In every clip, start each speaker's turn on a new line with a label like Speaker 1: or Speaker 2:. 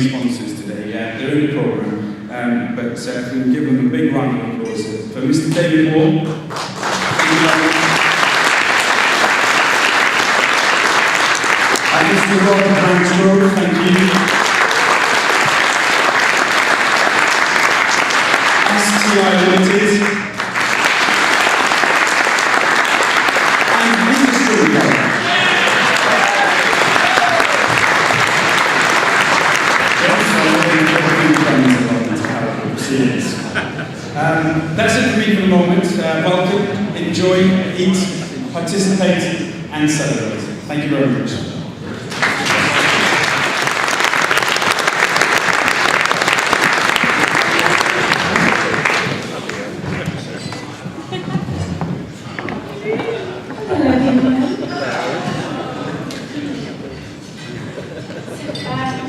Speaker 1: main sponsors today. They're in the programme, but if we can give them a big round of applause for Mr. David Wall. And Mr. Robert Hansgrove, thank you. STI Limited. And Mr. Stewart. That's it for me for the moment. Welcome, enjoy, eat, participate and celebrate. Thank you very much.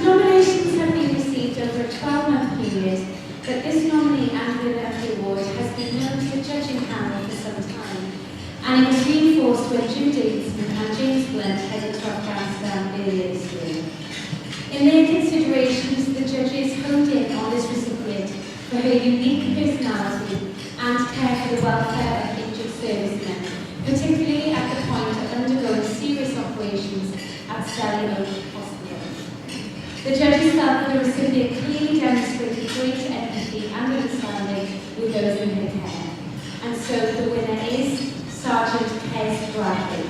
Speaker 2: Nominations have been received over a 12-month period, but this nominee and winner of the award has been known to the judging panel for some time, and it was reinforced when Jim Davidson and James Blunt headed to Afghanistan earlier this year. In their considerations, the judges honed in on this recipient for her unique personality and care for the welfare of injured servicemen, particularly at the point of undergoing serious operations at Selly Oak Hospital. The judges felt that the recipient clearly demonstrated great empathy and understanding with those in her care. And so the winner is Sergeant Kes Bradley.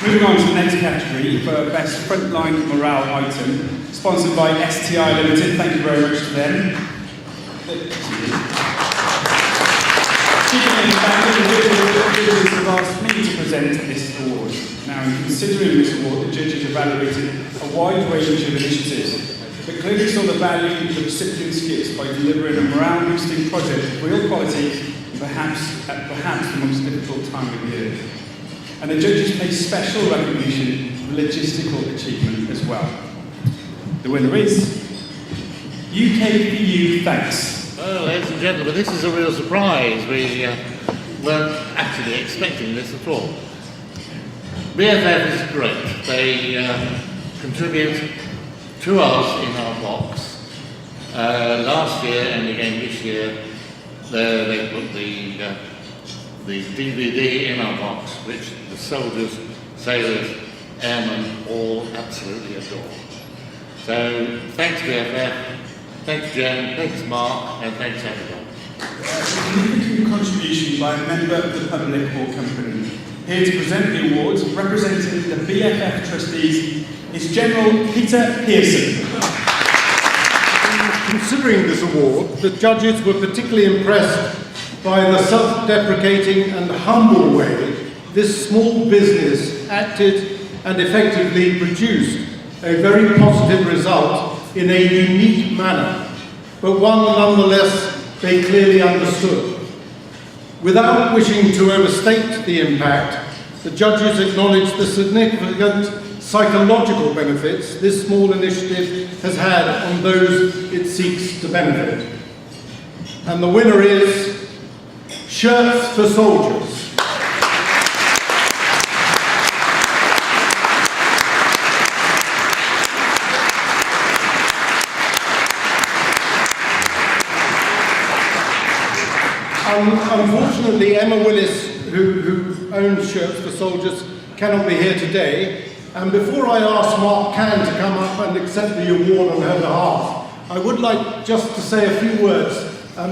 Speaker 1: Moving on to the next category for Best Frontline Morale Item, sponsored by STI Limited. Thank you very much to them. The judges have asked me to present this award. Now, in considering this award, the judges evaluated a wide range of initiatives, but clearly saw the value the recipient gives by delivering a morale-boosting project of real quality, perhaps the most difficult time of year. And the judges pay special recognition for logistical achievement as well. The winner is UKPU Thanks.
Speaker 3: Well, ladies and gentlemen, this is a real surprise. We weren't actually expecting this at all. BFF is great. They contribute to us in our box. Last year and again this year, they put the DVD in our box, which the soldiers, sailors, airmen all absolutely adore. So thanks BFF, thanks Jen, thanks Mark, and thanks everyone.
Speaker 1: A significant contribution by a member of the public or company. Here to present the awards, representing the BFF trustees, is General Peter Pearson.
Speaker 4: Considering this award, the judges were particularly impressed by the self-deprecating and humble way this small business acted and effectively produced a very positive result in a unique manner, but one nonetheless they clearly understood. Without wishing to overstate the impact, the judges acknowledged the significant psychological benefits this small initiative has had on those it seeks to benefit. And the winner is Shirts for Soldiers. Unfortunately, Emma Willis, who owns Shirts for Soldiers, cannot be here today. And before I ask Mark Cann to come up and accept the award on her behalf, I would like just to say a few words.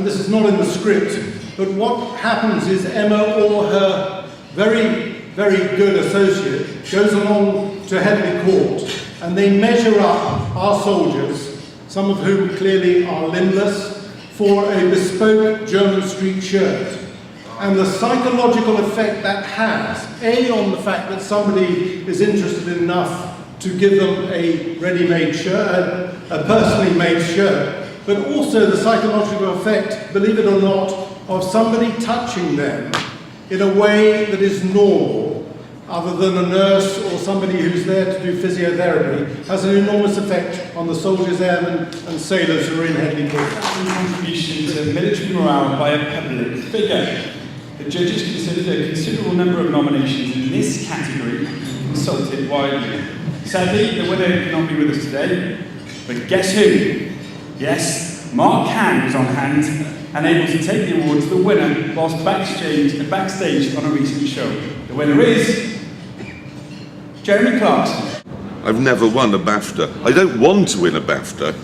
Speaker 4: This is not in the script. But what happens is Emma or her very, very good associate goes along to Headley Court and they measure up our soldiers, some of whom clearly are limbless, for a bespoke German Street shirt. And the psychological effect that has, A, on the fact that somebody is interested enough to give them a ready-made shirt, a personally made shirt, but also the psychological effect, believe it or not, of somebody touching them in a way that is normal, other than a nurse or somebody who's there to do physiotherapy, has an enormous effect on the soldiers, airmen and sailors who are in Headley Pool.
Speaker 1: Contribution to military morale by a public figure. The judges considered a considerable number of nominations in this category and consulted widely. Sadly, the winner cannot be with us today, but guess who? Yes, Mark Cann was on hand and able to take the award to the winner whilst backstage on a recent show. The winner is Jeremy Clarkson.
Speaker 5: I've never won a BAFTA. I don't want to win a BAFTA,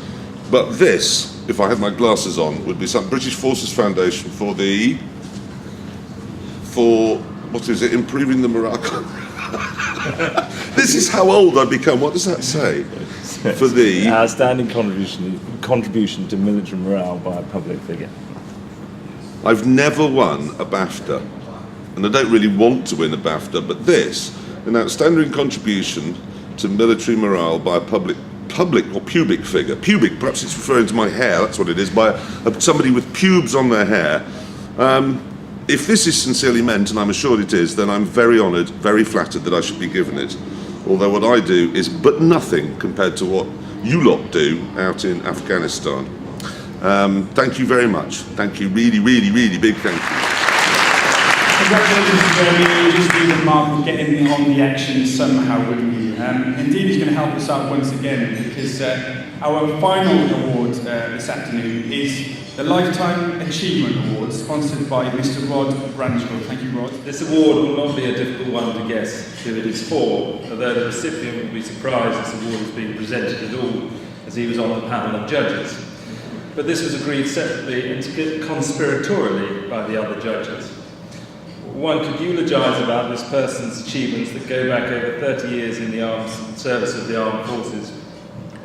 Speaker 5: but this, if I had my glasses on, would be some British Forces Foundation for what is it, improving the morale? This is how old I've become. What does that say? For the
Speaker 6: outstanding contribution to military morale by a public figure.
Speaker 5: I've never won a BAFTA, and I don't really want to win a BAFTA, but this, an outstanding contribution to military morale by a public or pubic figure. Pubic, perhaps it's referring to my hair, that's what it is, by somebody with pubes on their hair. If this is sincerely meant, and I'm assured it is, then I'm very honoured, very flattered that I should be given it. Although what I do is but nothing compared to what you lot do out in Afghanistan. Thank you very much. Thank you, really, really, really big thank you.
Speaker 1: Congratulations, Jeremy. You just need a mark of getting on the action somehow, wouldn't you? Indeed, he's going to help us out once again, because our final award this afternoon is the Lifetime Achievement Award, sponsored by Mr. Rod Branshaw. Thank you, Rod.
Speaker 7: This award will not be a difficult one to guess who it is for, although the recipient will be surprised this award is being presented at all, as he was on the panel of judges. But this was agreed separately and conspiratorially by the other judges. One could eulogise about this person's achievements that go back over 30 years in the service of the armed forces,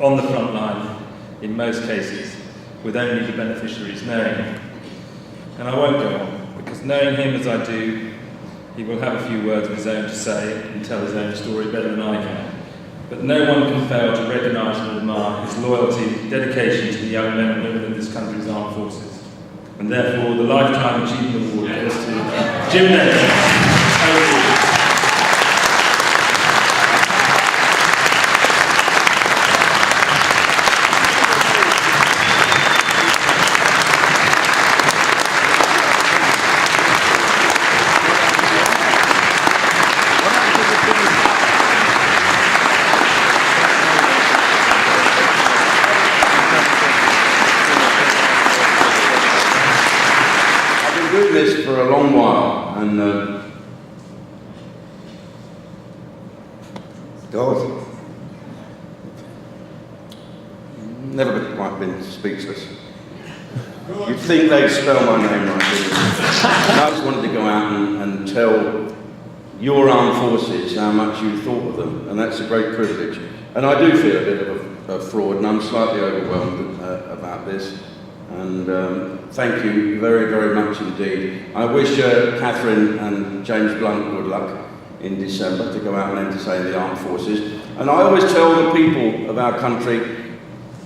Speaker 7: on the front line, in most cases, with only the beneficiaries knowing him. And I won't go on, because knowing him as I do, he will have a few words of his own to say and tell his own story better than I can. But no one can fail to recognise and admire his loyalty, dedication to the young men and women of this country's armed forces. And therefore, the Lifetime Achievement Award goes to Jim Nelson.
Speaker 8: Doing this for a long while, and God, never quite been speechless. You'd think they'd spell my name right, didn't you? And I just wanted to go out and tell your armed forces how much you thought of them, and that's a great privilege. And I do feel a bit of a fraud, and I'm slightly overwhelmed about this. And thank you very, very much indeed. I wish Catherine and James Blunt good luck in December to go out and entertain the armed forces. And I always tell the people of our country,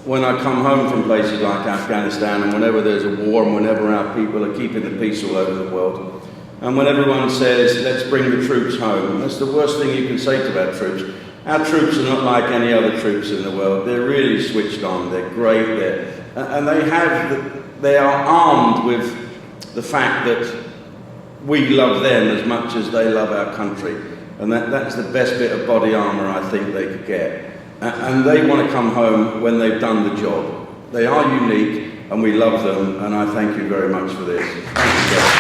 Speaker 8: when I come home from places like Afghanistan, and whenever there's a war, and whenever our people are keeping the peace all over the world, and when everyone says, let's bring the troops home, that's the worst thing you can say to our troops. Our troops are not like any other troops in the world. They're really switched on, they're great, and they are armed with the fact that we love them as much as they love our country. And that's the best bit of body armour I think they could get. And they want to come home when they've done the job. They are unique and we love them, and I thank you very much for this. Thank you, guys.